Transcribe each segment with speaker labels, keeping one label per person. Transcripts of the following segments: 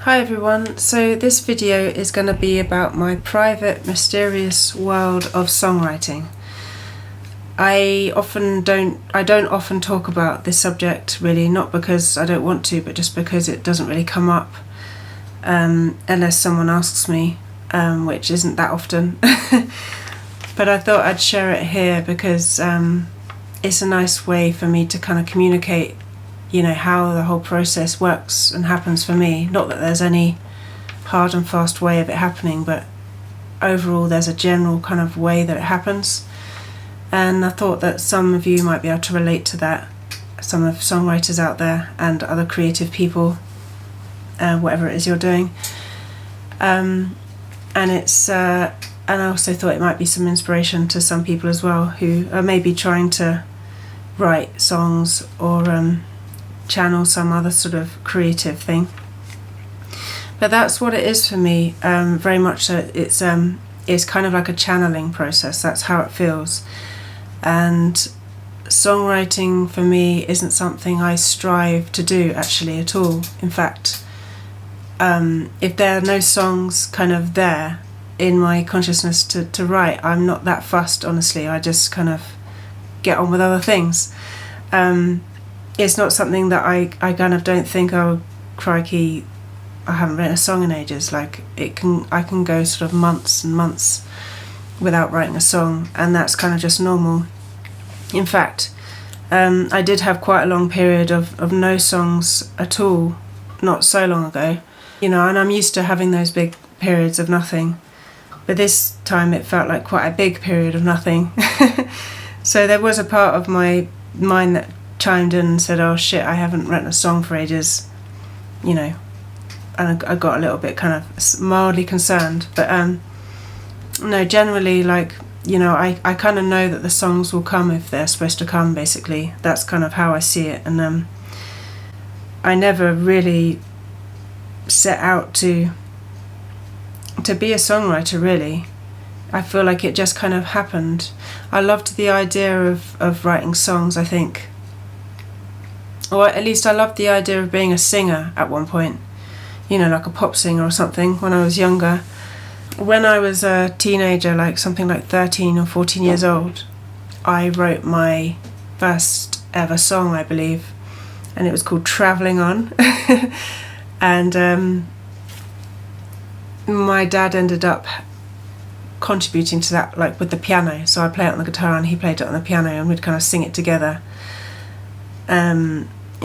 Speaker 1: Hi everyone, so this video is going to be about my private, mysterious world of songwriting. I don't often talk about this subject really, not because I don't want to, but just because it doesn't really come up unless someone asks me, which isn't that often. But I thought I'd share it here because it's a nice way for me to kind of communicate how the whole process works and happens for me. Not that there's any hard and fast way of it happening, but overall there's a general kind of way that it happens. And I thought that some of you might be able to relate to that, some of songwriters out there and other creative people, whatever it is you're doing. And I also thought it might be some inspiration to some people as well who are maybe trying to write songs or channel some other sort of creative thing. But that's what it is for me, very much so. It's kind of like a channeling process. That's how it feels. And songwriting for me isn't something I strive to do actually at all. In fact, if there are no songs kind of there in my consciousness to write, I'm not that fussed, honestly. I just kind of get on with other things. It's not something that I kind of don't think, oh crikey, I haven't written a song in ages. Like I can go sort of months and months without writing a song, and that's kind of just normal. In fact, I did have quite a long period of no songs at all not so long ago, and I'm used to having those big periods of nothing, but this time it felt like quite a big period of nothing. So there was a part of my mind that chimed in and said, oh shit, I haven't written a song for ages, and I got a little bit kind of mildly concerned. But no, generally, like, I kind of know that the songs will come if they're supposed to come, basically. That's kind of how I see it. And I never really set out to be a songwriter, really. I feel like it just kind of happened. I loved the idea of writing songs, I think. Or at least I loved the idea of being a singer at one point, like a pop singer or something when I was younger. When I was a teenager, like something like 13 or 14 years old, I wrote my first ever song, I believe, and it was called Travelling On. And my dad ended up contributing to that, like with the piano. So I play it on the guitar and he played it on the piano, and we'd kind of sing it together.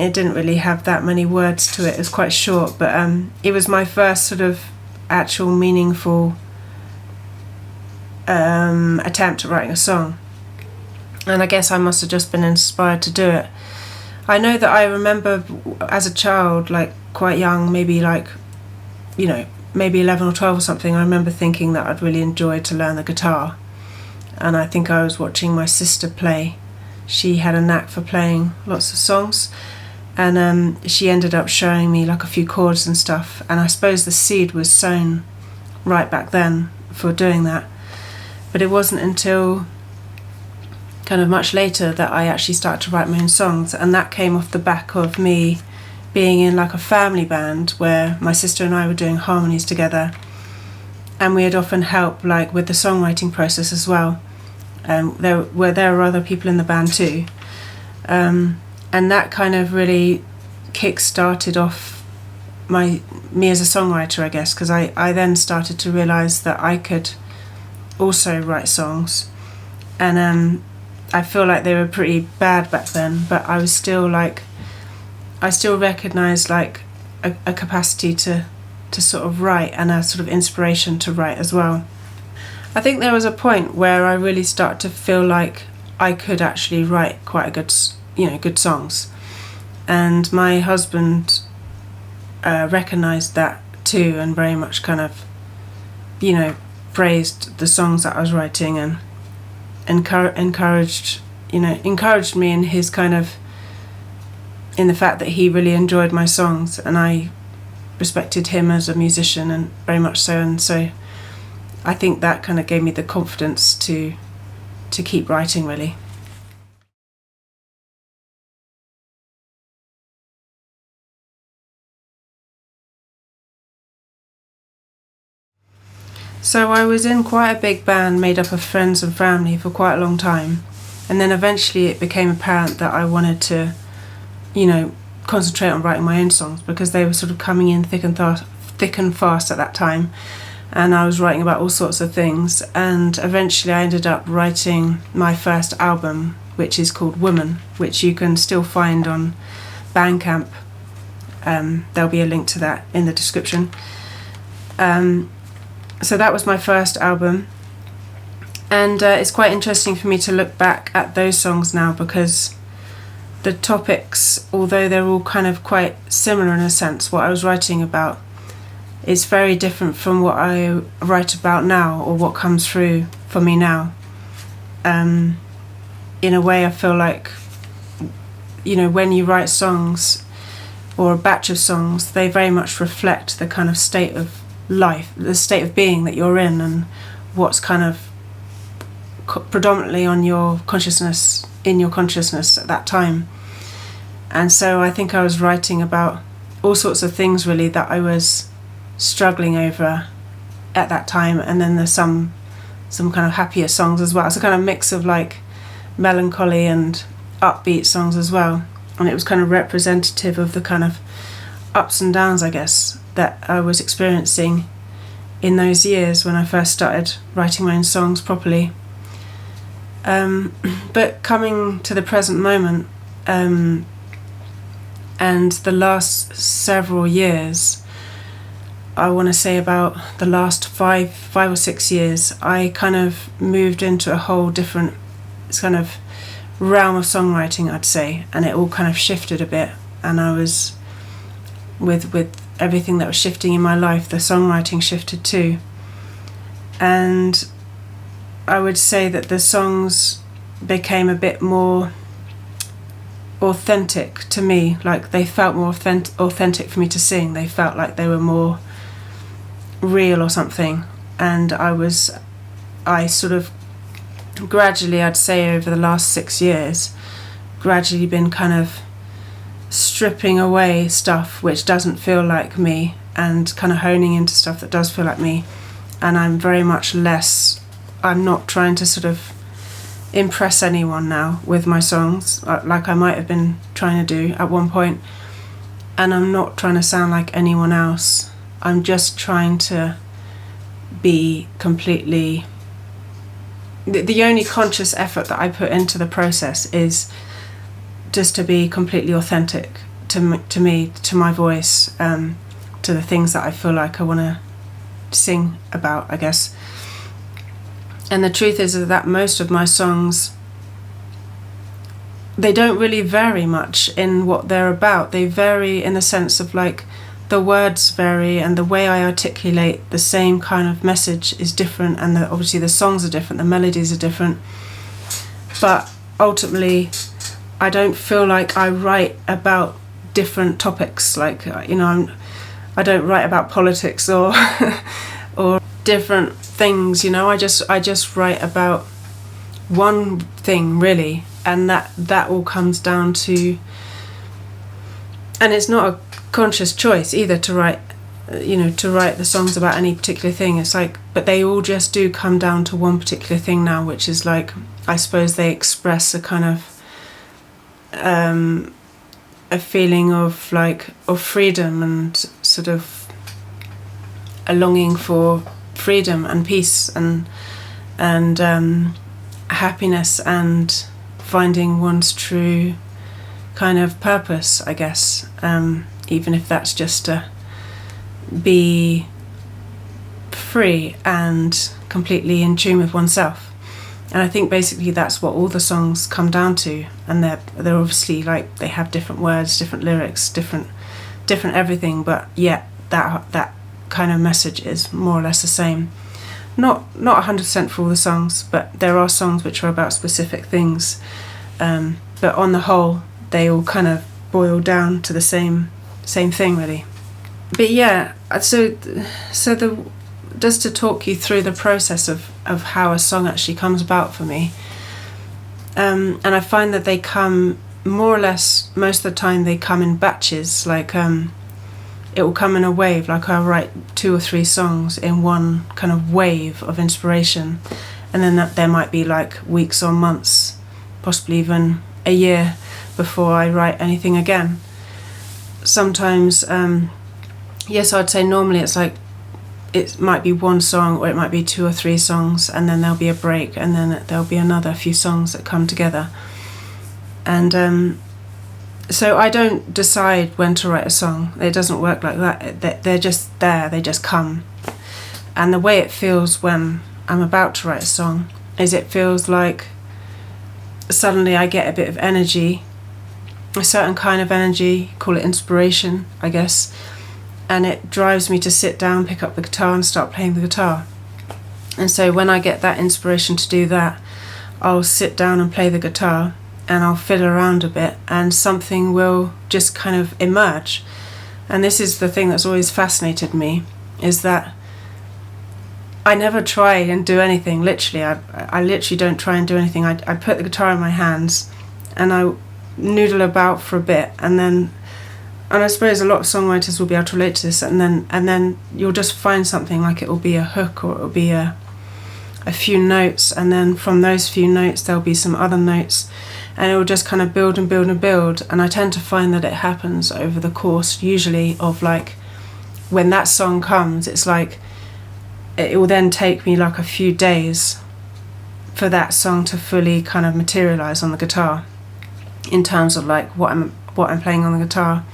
Speaker 1: It didn't really have that many words to it. It was quite short, but it was my first sort of actual meaningful attempt at writing a song. And I guess I must have just been inspired to do it. I know that I remember as a child, like quite young, maybe like, maybe 11 or 12 or something, I remember thinking that I'd really enjoy to learn the guitar. And I think I was watching my sister play. She had a knack for playing lots of songs, and she ended up showing me like a few chords and stuff, and I suppose the seed was sown right back then for doing that. But it wasn't until kind of much later that I actually started to write my own songs, and that came off the back of me being in like a family band where my sister and I were doing harmonies together, and we had often helped like with the songwriting process as well. There were other people in the band too, and that kind of really kick-started off me as a songwriter, I guess, because I then started to realise that I could also write songs, and I feel like they were pretty bad back then, but I was still like, I still recognised like a capacity to sort of write, and a sort of inspiration to write as well. I think there was a point where I really started to feel like I could actually write quite a good songs, and my husband recognised that too, and very much kind of praised the songs that I was writing, and encouraged me in his kind of, in the fact that he really enjoyed my songs, and I respected him as a musician, and very much so. And so I think that kind of gave me the confidence to keep writing, really. So I was in quite a big band made up of friends and family for quite a long time, and then eventually it became apparent that I wanted to, concentrate on writing my own songs, because they were sort of coming in thick and fast at that time, and I was writing about all sorts of things. And eventually I ended up writing my first album, which is called Woman, which you can still find on Bandcamp. There'll be a link to that in the description. So that was my first album, and it's quite interesting for me to look back at those songs now, because the topics, although they're all kind of quite similar in a sense, what I was writing about is very different from what I write about now, or what comes through for me now. In a way, I feel like, when you write songs or a batch of songs, they very much reflect the kind of state of life, the state of being that you're in, and what's kind of predominantly in your consciousness at that time. And so I think I was writing about all sorts of things really that I was struggling over at that time, and then there's some kind of happier songs as well. It's a kind of mix of like melancholy and upbeat songs as well, and it was kind of representative of the kind of ups and downs, I guess, that I was experiencing in those years when I first started writing my own songs properly. But coming to the present moment, and the last several years, I want to say about the last five or 6 years, I kind of moved into a whole different kind of realm of songwriting, I'd say, and it all kind of shifted a bit, and I was with everything that was shifting in my life, the songwriting shifted too. And I would say that the songs became a bit more authentic to me, like they felt more authentic for me to sing. They felt like they were more real or something. And I sort of gradually, I'd say over the last 6 years, gradually been kind of stripping away stuff which doesn't feel like me, and kind of honing into stuff that does feel like me. And I'm very much less, I'm not trying to sort of impress anyone now with my songs, like I might have been trying to do at one point, and I'm not trying to sound like anyone else. I'm just trying to be completely, the only conscious effort that I put into the process is just to be completely authentic to me, to my voice, to the things that I feel like I want to sing about, I guess. And the truth is that most of my songs, they don't really vary much in what they're about. They vary in the sense of like the words vary, and the way I articulate the same kind of message is different, and obviously the songs are different, the melodies are different. But ultimately, I don't feel like I write about different topics, like, I don't write about politics or or different things, I just write about one thing really, and that all comes down to, and it's not a conscious choice either to write the songs about any particular thing. It's like, but they all just do come down to one particular thing now, which is like, I suppose they express a kind of a feeling of freedom, and sort of a longing for freedom and peace and happiness, and finding one's true kind of purpose, I guess, even if that's just to be free and completely in tune with oneself. And I think basically that's what all the songs come down to, and they're obviously like, they have different words, different lyrics, different everything, but yet that kind of message is more or less the same. Not 100% for all the songs, but there are songs which are about specific things, but on the whole they all kind of boil down to the same thing really. But yeah, so just to talk you through the process of how a song actually comes about for me, and I find that they come more or less, most of the time they come in batches, like it will come in a wave. Like I'll write 2 or 3 songs in one kind of wave of inspiration, and then there might be like weeks or months, possibly even a year, before I write anything again. Sometimes, yes, I'd say normally it's like, it might be one song, or it might be 2 or 3 songs, and then there'll be a break, and then there'll be another few songs that come together. And so I don't decide when to write a song. It doesn't work like that. They're just there, they just come. And the way it feels when I'm about to write a song is it feels like suddenly I get a bit of energy, a certain kind of energy, call it inspiration, I guess, and it drives me to sit down, pick up the guitar and start playing the guitar. And so when I get that inspiration to do that, I'll sit down and play the guitar, and I'll fiddle around a bit, and something will just kind of emerge. And this is the thing that's always fascinated me, is that I never try and do anything, literally. I literally don't try and do anything. I put the guitar in my hands and I noodle about for a bit, and I suppose a lot of songwriters will be able to relate to this, and then you'll just find something, like it will be a hook, or it will be a few notes, and then from those few notes there'll be some other notes, and it will just kind of build and build and build. And I tend to find that it happens over the course, usually, of like, when that song comes, it's like it will then take me like a few days for that song to fully kind of materialize on the guitar, in terms of like what I'm playing on the guitar.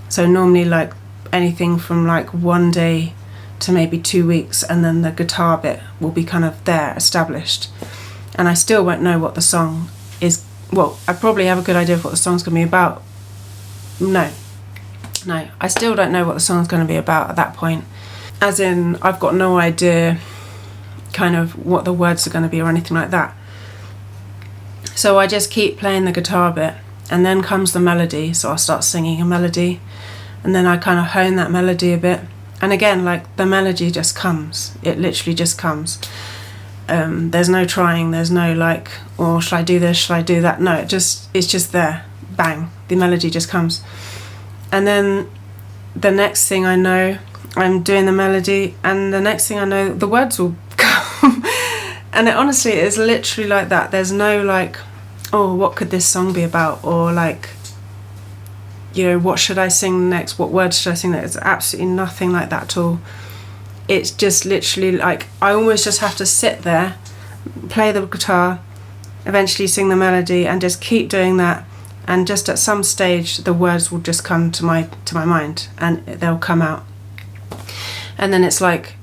Speaker 1: So normally like anything from like 1 day to maybe 2 weeks, and then the guitar bit will be kind of there, established. And I still won't know what the song is. Well, I probably have a good idea of what the song's going to be about. No, I still don't know what the song's going to be about at that point. As in, I've got no idea kind of what the words are going to be or anything like that. So I just keep playing the guitar bit, and then comes the melody, so I'll start singing a melody, and then I kind of hone that melody a bit. And again, like, the melody just comes. It literally just comes. There's no trying, there's no like, oh, shall I do this, shall I do that? No, it's just there. Bang, the melody just comes. And then the next thing I know, I'm doing the melody, and the next thing I know, the words will come. And it honestly is literally like that. There's no like, oh, what could this song be about? Or like, you know, what should I sing next? What words should I sing next? It's absolutely nothing like that at all. It's just literally like, I almost just have to sit there, play the guitar, eventually sing the melody, and just keep doing that. And just at some stage, the words will just come to my mind, and they'll come out. And then it's like,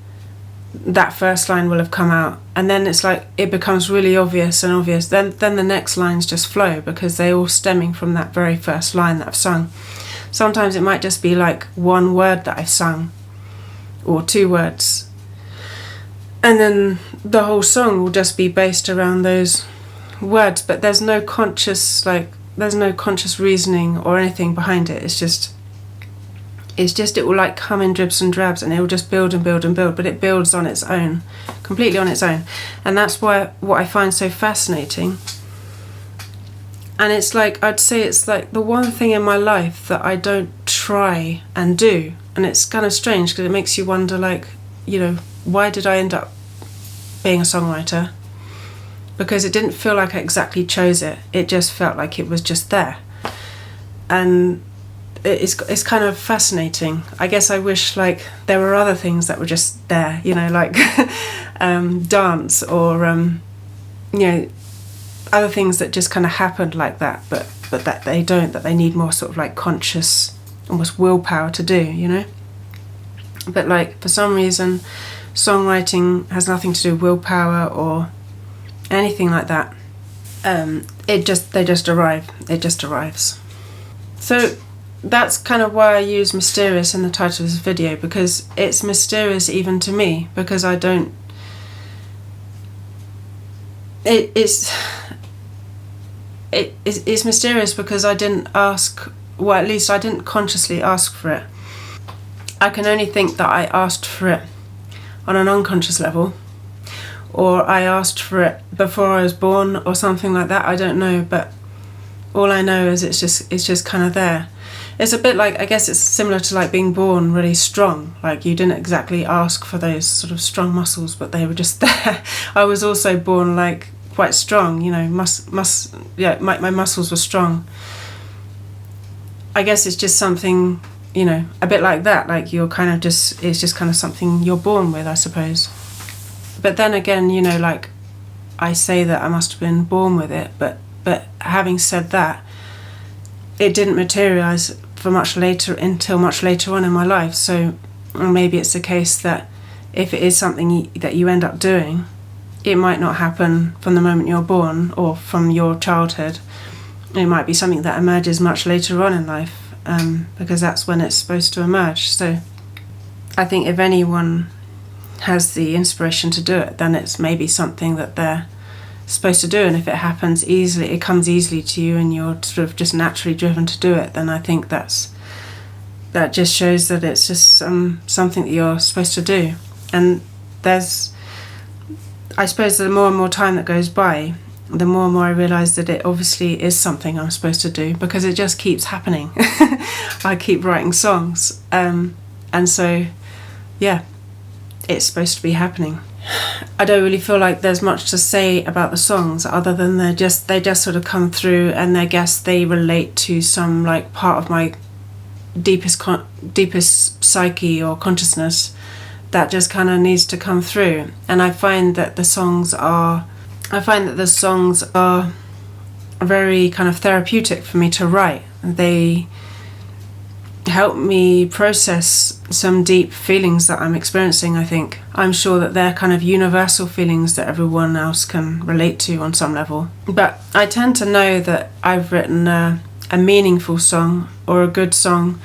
Speaker 1: that first line will have come out, and then it's like it becomes really obvious. Then the next lines just flow, because they're all stemming from that very first line that I've sung. Sometimes it might just be like one word that I've sung, or 2 words, and then the whole song will just be based around those words. But there's no conscious reasoning or anything behind it. It's just it will like come in dribs and drabs, and it will just build and build and build, but it builds on its own, completely on its own. And that's why what I find so fascinating. And it's like, I'd say it's like the one thing in my life that I don't try and do. And it's kind of strange, because it makes you wonder, like, you know, why did I end up being a songwriter? Because it didn't feel like I exactly chose it. It just felt like it was just there. And it's kind of fascinating. I guess I wish like there were other things that were just there, you know, like dance, or you know, other things that just kind of happened like that, but that they don't, that they need more sort of like conscious, almost willpower to do, you know. But like, for some reason, songwriting has nothing to do with willpower or anything like that. They just arrive. It just arrives. So that's kind of why I use mysterious in the title of this video, because it's mysterious even to me, because I don't, it's mysterious because I didn't ask, well, at least I didn't consciously ask for it. I can only think that I asked for it on an unconscious level, or I asked for it before I was born or something like that. I don't know, but all I know is it's just kind of there. it's a bit like, I guess it's similar to like being born really strong. Like you didn't exactly ask for those sort of strong muscles, but they were just there. I was also born like quite strong, you know, my muscles were strong. I guess it's just something, you know, a bit like that, like you're kind of just, it's just kind of something you're born with, I suppose. But then again, you know, like I say that I must have been born with it, but having said that, it didn't materialise until much later on in my life. So maybe it's the case that if it is something that you end up doing, it might not happen from the moment you're born or from your childhood. It might be something that emerges much later on in life, because that's when it's supposed to emerge. So I think if anyone has the inspiration to do it, then it's maybe something that they're supposed to do, and if it happens easily, it comes easily to you and you're sort of just naturally driven to do it, then I think that just shows that it's just something that you're supposed to do. And I suppose the more and more time that goes by, the more and more I realise that it obviously is something I'm supposed to do, because it just keeps happening. I keep writing songs, and so yeah, it's supposed to be happening. I don't really feel like there's much to say about the songs other than they just sort of come through, and I guess they relate to some like part of my deepest psyche or consciousness that just kind of needs to come through. And I find that the songs are very kind of therapeutic for me to write. They help me process some deep feelings that I'm experiencing, I think. I'm sure that they're kind of universal feelings that everyone else can relate to on some level. But I tend to know that I've written a meaningful song, or a good song,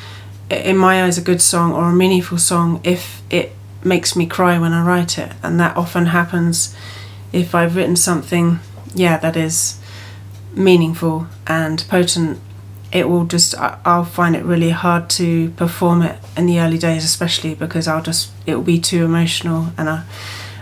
Speaker 1: in my eyes a good song or a meaningful song, if it makes me cry when I write it. And that often happens if I've written something, that is meaningful and potent. I'll find it really hard to perform it in the early days, especially because it will be too emotional. And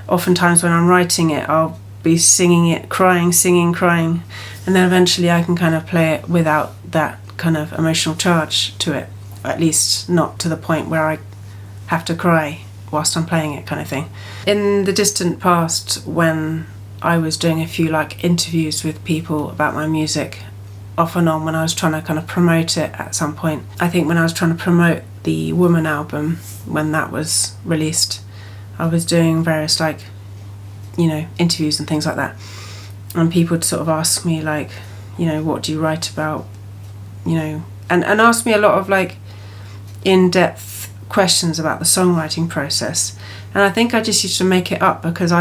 Speaker 1: oftentimes when I'm writing it, I'll be singing it, singing, crying, and then eventually I can kind of play it without that kind of emotional charge to it, at least not to the point where I have to cry whilst I'm playing it, kind of thing. In the distant past, when I was doing a few like interviews with people about my music, off and on, when I was trying to kind of promote it at some point. I think when I was trying to promote the Woman album, when that was released, I was doing various like, you know, interviews and things like that. And people would sort of ask me like, you know, what do you write about? You know, and ask me a lot of like in-depth questions about the songwriting process. And I think I just used to make it up, because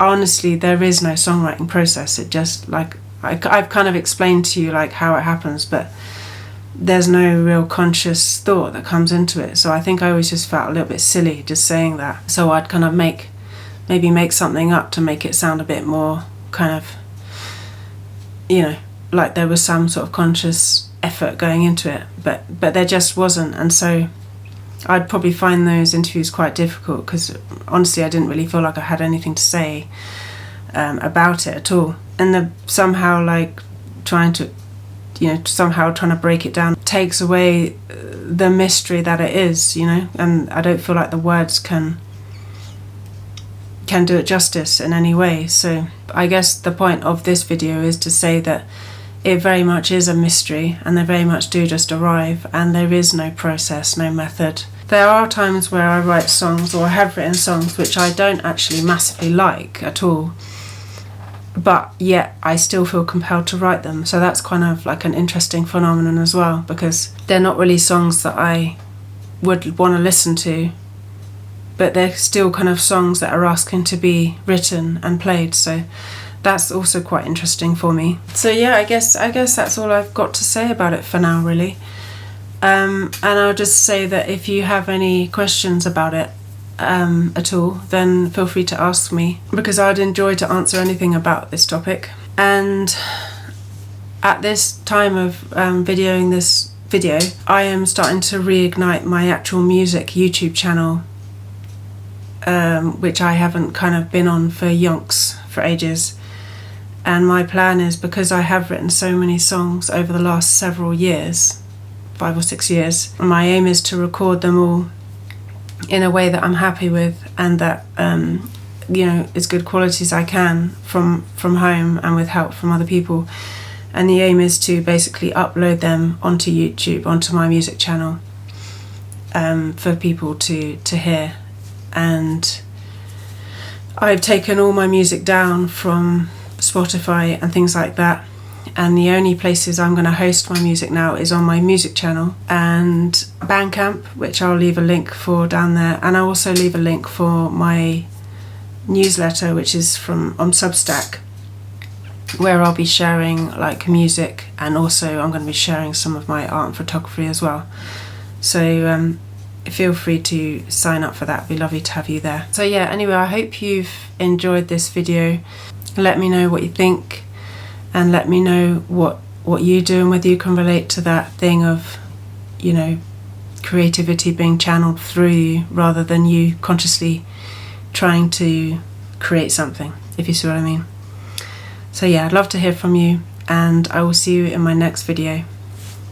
Speaker 1: honestly, there is no songwriting process. It just like, I've kind of explained to you like how it happens, but there's no real conscious thought that comes into it. So I think I always just felt a little bit silly just saying that. So I'd kind of maybe make something up to make it sound a bit more kind of, you know, like there was some sort of conscious effort going into it, but there just wasn't. And so I'd probably find those interviews quite difficult, because honestly I didn't really feel like I had anything to say about it at all. And somehow like trying to break it down takes away the mystery that it is, you know, and I don't feel like the words can do it justice in any way. So I guess the point of this video is to say that it very much is a mystery, and they very much do just arrive, and there is no process, no method. There are times where I write songs, or I have written songs, which I don't actually massively like at all, but yet I still feel compelled to write them. So that's kind of like an interesting phenomenon as well, because they're not really songs that I would want to listen to, but they're still kind of songs that are asking to be written and played. So that's also quite interesting for me. So yeah, I guess that's all I've got to say about it for now, really. And I'll just say that if you have any questions about it at all, then feel free to ask me, because I'd enjoy to answer anything about this topic. And at this time of videoing this video, I am starting to reignite my actual music YouTube channel, which I haven't kind of been on for yonks for ages. And my plan is, because I have written so many songs over the last several years, or 6 years. My aim is to record them all in a way that I'm happy with, and that as good quality as I can from home and with help from other people. And the aim is to basically upload them onto YouTube, onto my music channel, for people to hear. And I've taken all my music down from Spotify and things like that, and the only places I'm going to host my music now is on my music channel and Bandcamp, which I'll leave a link for down there, and I'll also leave a link for my newsletter, which is on Substack, where I'll be sharing like music, and also I'm going to be sharing some of my art and photography as well. So feel free to sign up for that. It'd be lovely to have you there. So yeah, anyway, I hope you've enjoyed this video. Let me know what you think, and let me know what you do and whether you can relate to that thing of, creativity being channeled through you rather than you consciously trying to create something, if you see what I mean. So yeah, I'd love to hear from you, and I will see you in my next video.